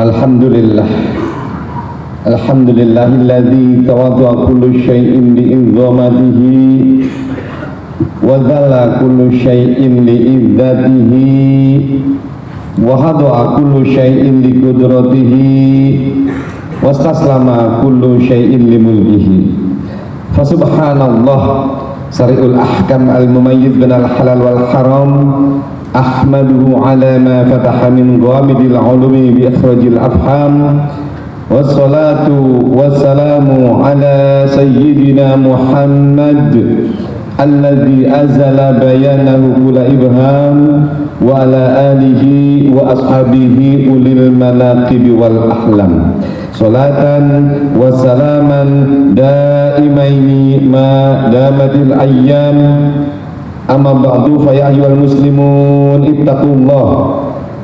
Alhamdulillah. Alhamdulillahilladzi tawaddu'a kullu syai'in li'idhamatihi wa dhalla kullu syai'in li'izzatihi wa hada'a kullu syai'in liqudratihi wastaslama kullu syai'in limulkihi. Fa subhanallah sari'ul ahkam al-mumayyiz bainal halal wal haram. Ahmaduhu ala ma fataha min ghamidil ulumi bi ikhrajil afham. Wassalatu wassalamu ala sayyidina Muhammad alladzi azala bayanahu kula ibham wa ala alihi wa ashabihi ulil manaqibi wal ahlam. Salatan wa salaman daimaini ma damatil ayyam. Amma ba'du fa ya ayyuhal muslimun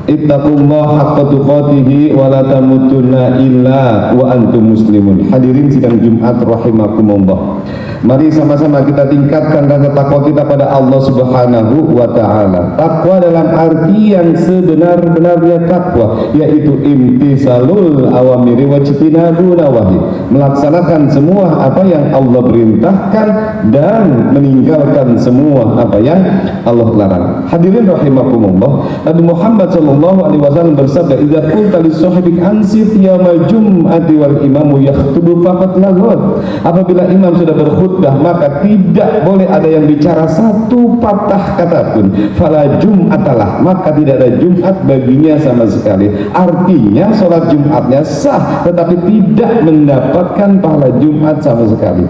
ittaqullah haqqa tuqatih wa la tamutunna illa wa antum muslimun. Hadirin sidang Jumat rahimakumullah. Mari sama-sama kita tingkatkan rasa takwa kita pada Allah Subhanahu wa taala. Takwa dalam arti yang sebenar-benarnya takwa, yaitu imtisalul awamiri wa ijtinabun nawahi. Melaksanakan semua apa yang Allah perintahkan dan meninggalkan semua apa yang Allah larang. Hadirin rahimakumullah. Nabi Muhammad sallallahu alaihi wasallam bersabda, "Idza qulta li sahibik ansit yaumal jum'ati wal imamu yakhthubu faqad laghad." Apabila imam sudah berkhutbah, maka tidak boleh ada yang bicara satu patah kata pun. Fala jum'atalah, maka tidak ada Jumat baginya sama sekali. Artinya sholat Jumatnya sah, tetapi tidak mendapatkan pahala Jumat sama sekali.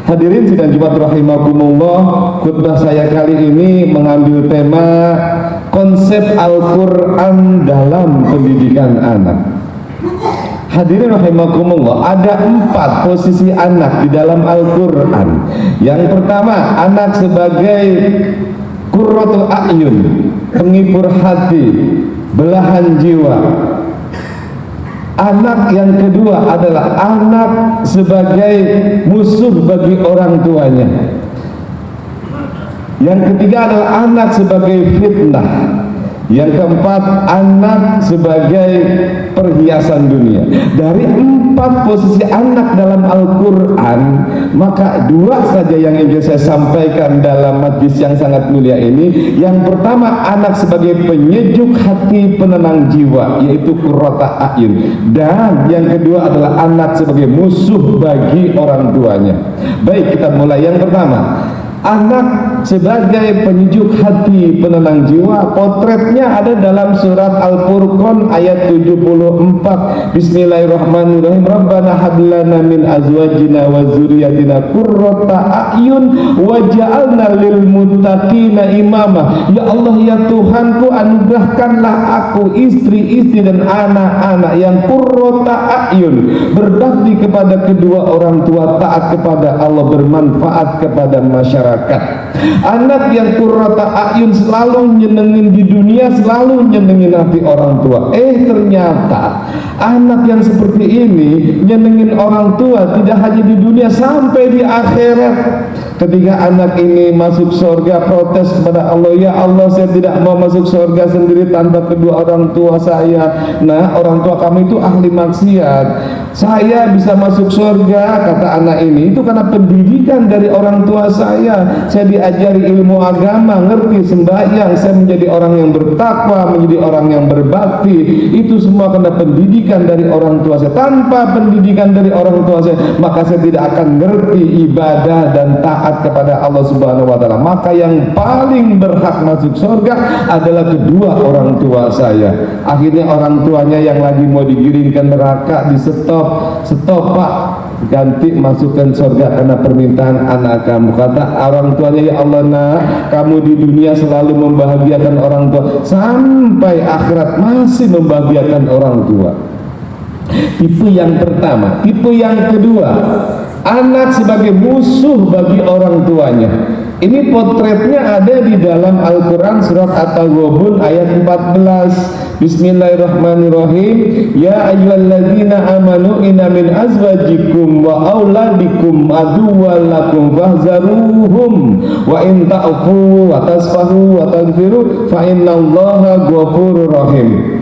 Hadirin sidang Jumat rahimakumullah, khutbah saya kali ini mengambil tema konsep Al-Quran dalam pendidikan anak. Hadirin rahimakumullah, ada 4 posisi anak di dalam Al-Quran. Yang pertama, anak sebagai qurratul a'yun, penghibur hati, belahan jiwa. Anak yang kedua adalah anak sebagai musuh bagi orang tuanya. Yang ketiga adalah anak sebagai fitnah. Yang keempat, anak sebagai perhiasan dunia. Dari 4 posisi anak dalam Al-Quran, maka 2 saja yang ingin saya sampaikan dalam majlis yang sangat mulia ini. Yang pertama, anak sebagai penyejuk hati, penenang jiwa, yaitu qurrata a'yun. Dan yang kedua adalah anak sebagai musuh bagi orang tuanya. Baik, kita mulai. Yang pertama, anak sebagai penyejuk hati, penenang jiwa. Potretnya ada dalam surat Al-Furqan ayat 74. Bismillahirrahmanirrahim. Rabbana hab lana min azwajina wa dzurriyyatina qurrata a'yun waj'alna lil muttaqina imama. Ya Allah, ya Tuhanku, anugerahkanlah aku istri-istri dan anak-anak yang qurrata a'yun, berbakti kepada kedua orang tua, taat kepada Allah, bermanfaat kepada masyarakat. Anak yang qurrata a'yun selalu nyenengin di dunia, selalu nyenengin hati orang tua. Ternyata anak yang seperti ini nyenengin orang tua tidak hanya di dunia, sampai di akhirat. Ketika anak ini masuk surga, protes kepada Allah, ya Allah, saya tidak mau masuk surga sendiri tanpa kedua orang tua saya. Nah, orang tua kami itu ahli maksiat. Saya bisa masuk surga, kata anak ini, itu karena pendidikan dari orang tua saya. Saya diajari ilmu agama, ngerti sembahyang, saya menjadi orang yang bertakwa, menjadi orang yang berbakti. Itu semua karena pendidikan dari orang tua saya. Tanpa pendidikan dari orang tua saya, maka saya tidak akan ngerti ibadah dan taat kepada Allah Subhanahu wa taala. Maka yang paling berhak masuk surga adalah kedua orang tua saya. Akhirnya orang tuanya yang lagi mau digiring ke neraka di stop Pak, ganti masukkan surga karena permintaan anak kamu. Kata orang tuanya, ya Allah, nah, kamu di dunia selalu membahagiakan orang tua, sampai akhirat masih membahagiakan orang tua. Tipe yang pertama. Tipe yang kedua, anak sebagai musuh bagi orang tuanya. Ini potretnya ada di dalam Al-Quran surat At-Taghabun ayat 14. Bismillahirrahmanirrahim. Ya ayyuhalladzina amanu inna min azwajikum wa auladikum aduwwan lakum fahzaruhum wa in ta'fu wa tasfahu wa taghfiru fa innallaha ghafurur rahim.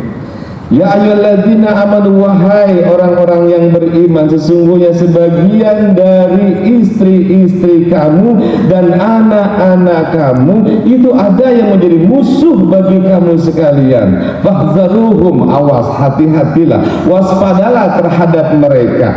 Ya ayyuhalladzina amanu, wahai orang-orang yang beriman, sesungguhnya sebagian dari istri-istri kamu dan anak-anak kamu itu ada yang menjadi musuh bagi kamu sekalian. Fahzaruhum, awas, hati-hatilah, waspadalah terhadap mereka.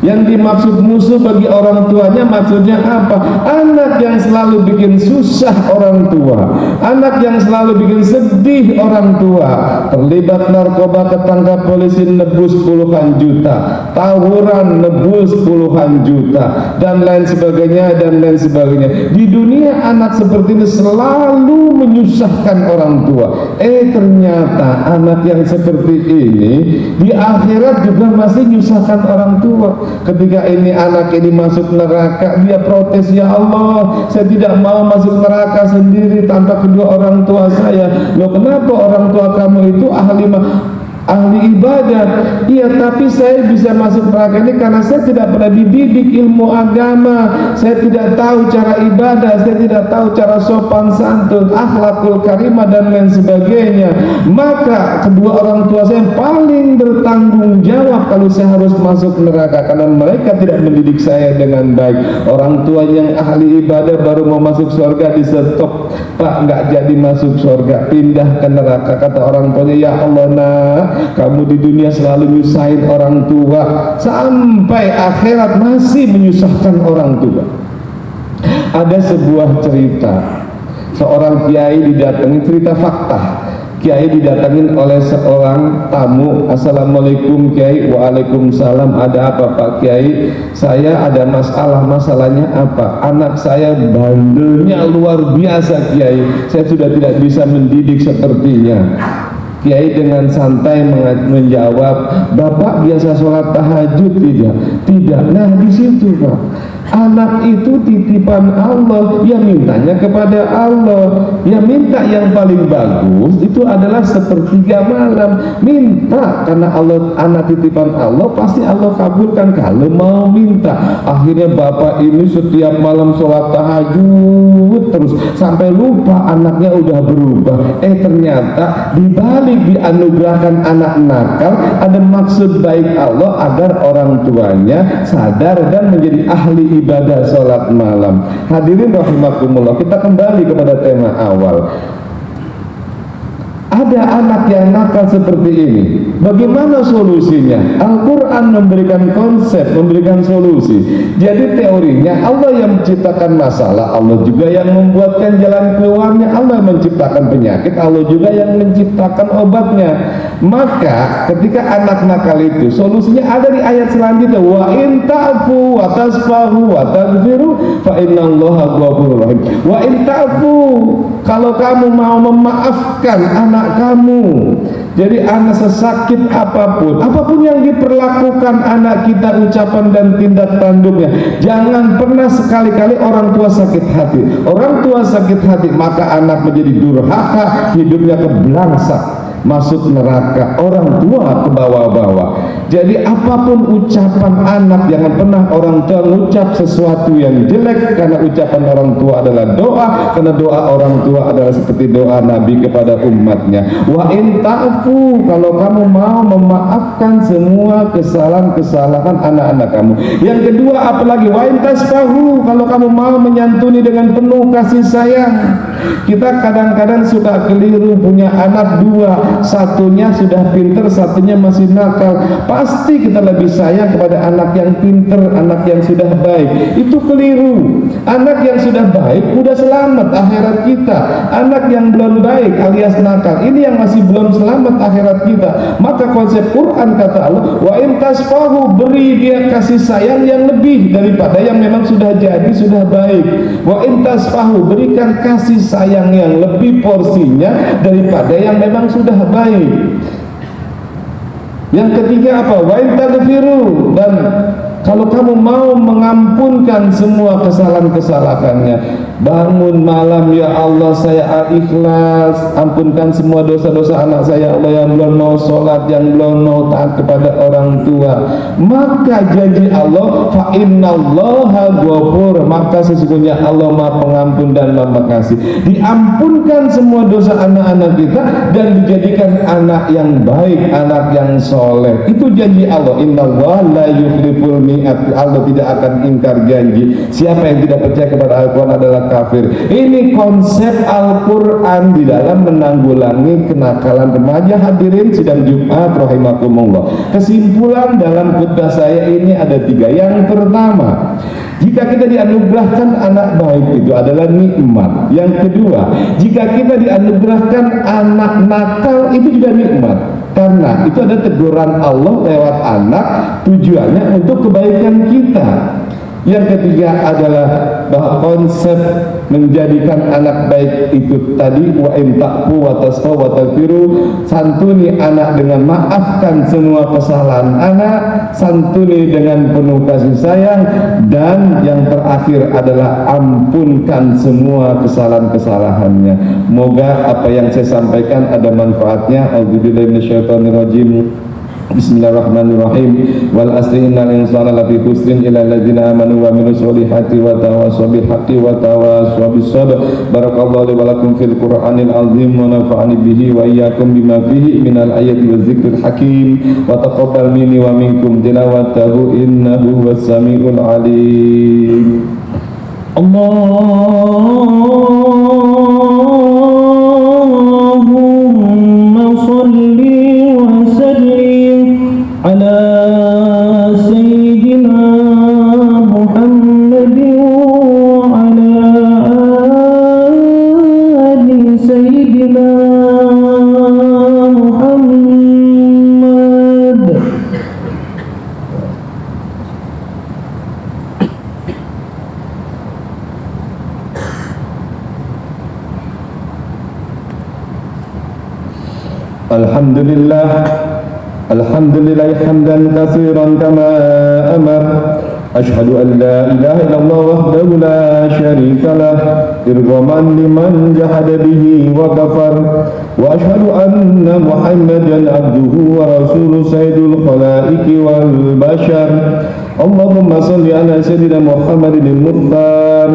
Yang dimaksud musuh bagi orang tuanya maksudnya apa? Anak yang selalu bikin susah orang tua, anak yang selalu bikin sedih orang tua, terlibat narkoba ketangkap polisi nebus puluhan juta, tawuran nebus puluhan juta, dan lain sebagainya dan lain sebagainya. Di dunia anak seperti ini selalu menyusahkan orang tua. Ternyata anak yang seperti ini di akhirat juga masih menyusahkan orang tua. Ketika ini anak ini masuk neraka, dia protes, ya Allah, saya tidak mau masuk neraka sendiri tanpa kedua orang tua saya. Loh, kenapa orang tua kamu itu ahli ibadah? Iya, tapi saya bisa masuk neraka ini karena saya tidak pernah dididik ilmu agama, saya tidak tahu cara ibadah, saya tidak tahu cara sopan santun, akhlakul karimah dan lain sebagainya. Maka kedua orang tua saya paling bertanggung jawab kalau saya harus masuk neraka, karena mereka tidak mendidik saya dengan baik. Orang tua yang ahli ibadah baru mau masuk surga di stop, Pak, nggak jadi masuk surga, pindah ke neraka. Kata orang tuanya, ya Allah nak, kamu di dunia selalu nyusahin orang tua, sampai akhirat masih menyusahkan orang tua. Ada sebuah cerita, seorang kiai didatangi, cerita fakta. Kiai didatangin oleh seorang tamu. Assalamualaikum Kiai. Waalaikumsalam. Ada apa Pak Kiai? Saya ada masalah. Masalahnya apa? Anak saya bandelnya luar biasa Kiai, saya sudah tidak bisa mendidik sepertinya. Kiai dengan santai menjawab, Bapak biasa sholat tahajud tidak? Tidak. Nah di situ Pak, anak itu titipan Allah, ya mintanya kepada Allah, ya minta yang paling bagus itu adalah sepertiga malam, minta karena Allah, anak titipan Allah pasti Allah kabulkan kalau mau minta. Akhirnya bapak ini setiap malam sholat tahajud terus sampai lupa anaknya udah berubah. Ternyata dibalik dianugerahkan anak nakal ada maksud baik Allah agar orang tuanya sadar dan menjadi ahli ibadah sholat malam. Hadirin rahimakumullah, kita kembali kepada tema awal. Ada anak yang nakal seperti ini, bagaimana solusinya? Al-Quran memberikan konsep, memberikan solusi. Jadi teorinya Allah yang menciptakan masalah, Allah juga yang membuatkan jalan keluarnya, Allah yang menciptakan penyakit, Allah juga yang menciptakan obatnya. Maka ketika anak nakal itu, solusinya ada di ayat selanjutnya, wa in ta'fu wa tasfahu wa taghfiru fa innallaha ghafurur rahim. Wa in ta'fu, kalau kamu mau memaafkan anak kamu, jadi anak sesakit apapun yang diperlakukan anak kita, ucapan dan tindak tanduknya, jangan pernah sekali-kali orang tua sakit hati. Orang tua sakit hati, maka anak menjadi durhaka, hidupnya kebelangsak, masuk neraka, orang tua ke bawah-bawah. Jadi apapun ucapan anak, jangan pernah orang tua mengucap sesuatu yang jelek, karena ucapan orang tua adalah doa, karena doa orang tua adalah seperti doa Nabi kepada umatnya. Wa in ta'fu, kalau kamu mau memaafkan semua kesalahan-kesalahan anak-anak kamu. Yang kedua apalagi, wa in tasfahu, kalau kamu mau menyantuni dengan penuh kasih sayang. Kita kadang-kadang suka keliru, punya anak dua, satunya sudah pinter, satunya masih nakal. Pasti kita lebih sayang kepada anak yang pinter, anak yang sudah baik. Itu keliru. Anak yang sudah baik udah selamat akhirat kita. Anak yang belum baik alias nakal, ini yang masih belum selamat akhirat kita. Maka konsep Quran kata Allah, wa in tasfahu, beri dia kasih sayang yang lebih daripada yang memang sudah jadi, sudah baik. Wa in tasfahu, berikan kasih sayang yang lebih porsinya daripada yang memang sudah baik. Yang ketiga apa? Wa in taghfiru, dan kalau kamu mau mengampunkan semua kesalahan-kesalahannya, bangun malam, ya Allah saya ikhlas, ampunkan semua dosa-dosa anak saya Allah, yang belum mau sholat, yang belum mau taat kepada orang tua. Maka janji Allah, fa innallaha ghafur, maka sesungguhnya Allah Maha Pengampun dan Maha Pengasih. Diampunkan semua dosa anak-anak kita dan dijadikan anak yang baik, anak yang soleh. Itu janji Allah. Innallaha la yukhliful mi'ad. Allah tidak akan ingkar janji. Siapa yang tidak percaya kepada Al-Quran adalah kafir. Ini konsep Al-Quran di dalam menanggulangi kenakalan remaja. Hadirin sidang Jumat rahimakumullah. Kesimpulan dalam khutbah saya ini ada 3. Yang pertama, jika kita dianugerahkan anak baik itu adalah nikmat. Yang kedua, jika kita dianugerahkan anak nakal itu juga nikmat, karena itu ada teguran Allah lewat anak, tujuannya untuk kebaikan kita. Yang ketiga adalah bahwa konsep menjadikan anak baik itu tadi, wa in taqfu wa tasfa wa taghfiru, santuni anak dengan maafkan semua kesalahan anak, santuni dengan penuh kasih sayang, dan yang terakhir adalah ampunkan semua kesalahan-kesalahannya. Moga apa yang saya sampaikan ada manfaatnya. A'udzubillahi minasyaitonirrajim. Bismillahirrahmanirrahim. Wal asri innal insana lafi khusrin illa alladziina amanu wa amilus solihati wa tawassaw bil haqqi wa tawassaw bis sabr. Barakallahu li wa lakum fil Qur'anil azim wa nafa'ani bihi wa iyyakum bima fihi minal ayati waz zikril hakim wa taqabbal minni wa minkum tilawatahu innahu was samiul alim. Allahumma shalli ala sayyidina Muhammad wa ala ali sayyidina Muhammad. Alhamdulillah, alhamdulillah hamdan katsiran kama amar. Asyhadu an la ilaha illallah wahdahu la syarika lah, irghaman liman jahada bihi wa kafar. Wa asyhadu anna Muhammadan abduhu wa rasuluhu sayyidul khalaiqi wal bashar. Allahumma salli ala sayyidina Muhammadin al-mukhtar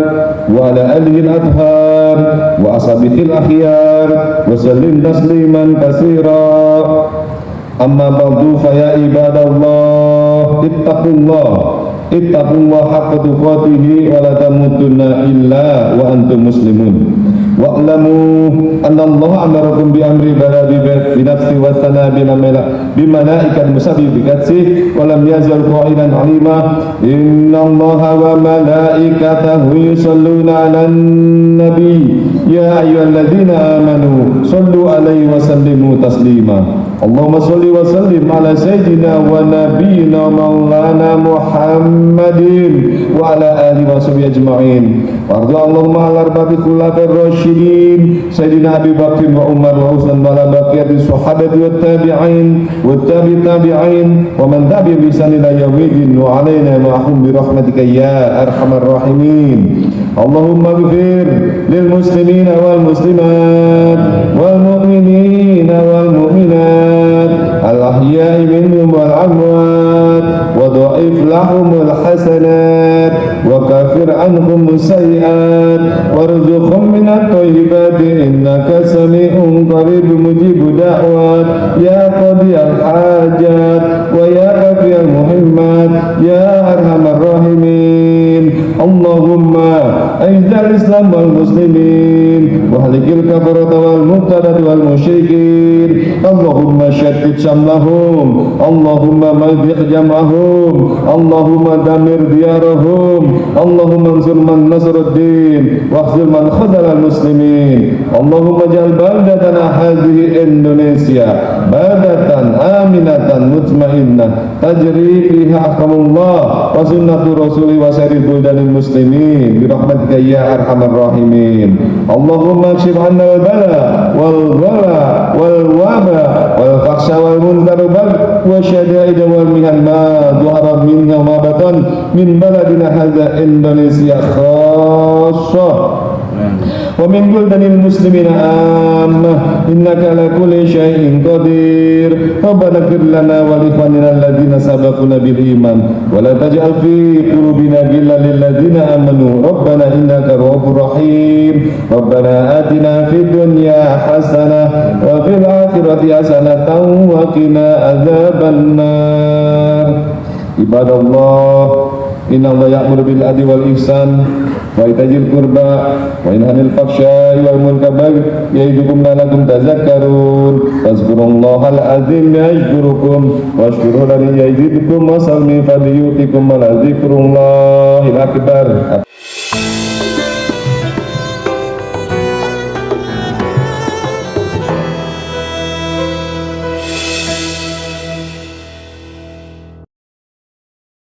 wa ala alihi al-athhar wa ashabihi al-akhyar wa sallim tasliman katsira. Amma ba'du fa ya ibadallah ittaqullah haqqa tuqatih wa la tamutunna illa wa antum muslimun. Wa'lamu anna Allah amarakum bi amri baladi bi nafsi wa sana bi mala'ikat musabbihati wa lam yazal qa'ilan 'alima. Inna Allah wa malaikatahu yusalluna 'alan nabi ya ayyuhalladzina amanu sallu 'alaihi wa sallimu taslima. Allahumma salli wa sallim ala sayyidina wa nabiyyina maulana Muhammadin wa ala alihi wa sahbihi ajma'in. Warda Allahumma ala arba'i khulafa'ir rasyidin sayyidina Abi Bakr wa Umar wa Utsman wa ala baqiyati sahabati wat tabi'in wat tabi'in wa man tabi'a bi ihsan ila yaumil wa alaina ma'hum bi rahmatika ya arhamar rahimin. Allahumma ighfir lil muslimina wal muslimat wal mu'minina wal mu'minat al-ahya'i minhum wal amwat wa dha'if lahum al hasanat wa kafir anhum sayyi'at warzuqhum min at-thayyibati innaka sami'un qarib mujib da'wat ya qadi al-hajat wa ya kafi al-muhimmat ya arhamar rahimin. Allahumma aizzal islam wal muslimin wa halikil kafarata wal mubtadat wal musyrikin. Allahumma syaddid syamlahum, Allahumma madhiq jam'ahum, Allahumma damir diyarahum, Allahumma ansur man nasruddin wa khzul man khazal al muslimin. Allahumma ja'al baldatana hadhihi Indonesia baldatan aminatan mutmainnah tajri fiha ahkamullah wa sunnatu rasuli wa sairil buldanil muslimin bi rahmatika ya arhamar rahimin. Allahumma kshif 'anna al bala wal ghala wal waba wal fakhsha wal munkar wa syada'id wal mihan ma dhahara minha ma batan min baladina hadza Indonesia khassah. ومن بلدان المسلمين عامة إنك على كل شيء قدير ربنا اغفر لنا ولإخواننا الذين سبقونا بالإيمان ولا تجعل في قلوبنا غلا للذين آمنوا ربنا إنك رؤوف رحيم ربنا آتنا في الدنيا حسنة وفي الآخرة حسنة وقنا عذاب النار عباد الله إن الله يأمر بالعدل والإحسان وإيتاء ذي القربى وينهى عن الفحشاء والمنكر يعظكم لعلكم تذكرون فاذكروا الله العظيم يذكركم واشكروه له يزدكم وسل من فضله يؤتكم ولذكر الله الأكبر.